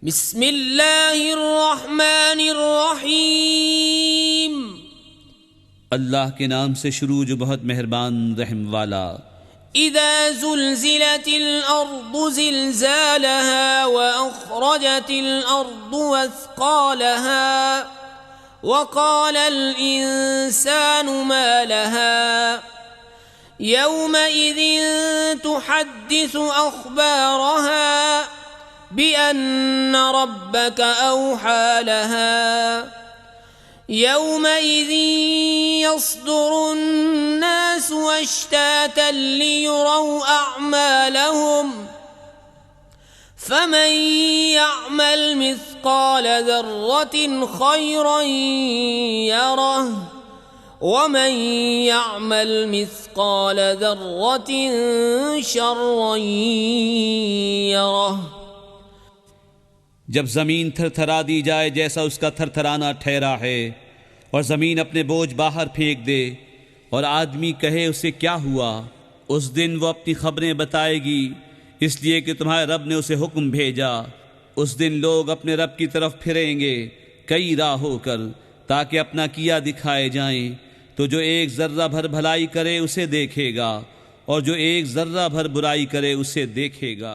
बिस्मिल्लाहिर्रहमानिर्रहीम। अल्लाह के नाम से शुरू जो बहुत मेहरबान रहम वाला। इज़ा ज़ुल्ज़िलतिल अर्दु ज़िल्ज़ालहा व अख़रजतिल अर्दु अस्क़ालहा व क़ालल इंसानु मा लहा यौमइज़िन तुहद्दिसु अख़बारहा बिअन्न रब्बक औहा लहा यौमइज़िन यस्दुरुन्नासु अश्तातन लियुरौ अअमालहुम फमन यअमल मिस्क़ाल ज़र्रतिन खैरन यरह वमन यअमल मिस्क़ाल ज़र्रतिन शर्रन यरह। जब ज़मीन थरथरा दी जाए जैसा उसका थरथराना ठहरा है, और ज़मीन अपने बोझ बाहर फेंक दे, और आदमी कहे उसे क्या हुआ, उस दिन वो अपनी खबरें बताएगी, इसलिए कि तुम्हारे रब ने उसे हुक्म भेजा। उस दिन लोग अपने रब की तरफ फिरेंगे कई राहों कर, ताकि अपना किया दिखाए जाएं। तो जो एक ज़र्रा भर भलाई करे उसे देखेगा, और जो एक ज़र्रा भर बुराई करे उसे देखेगा।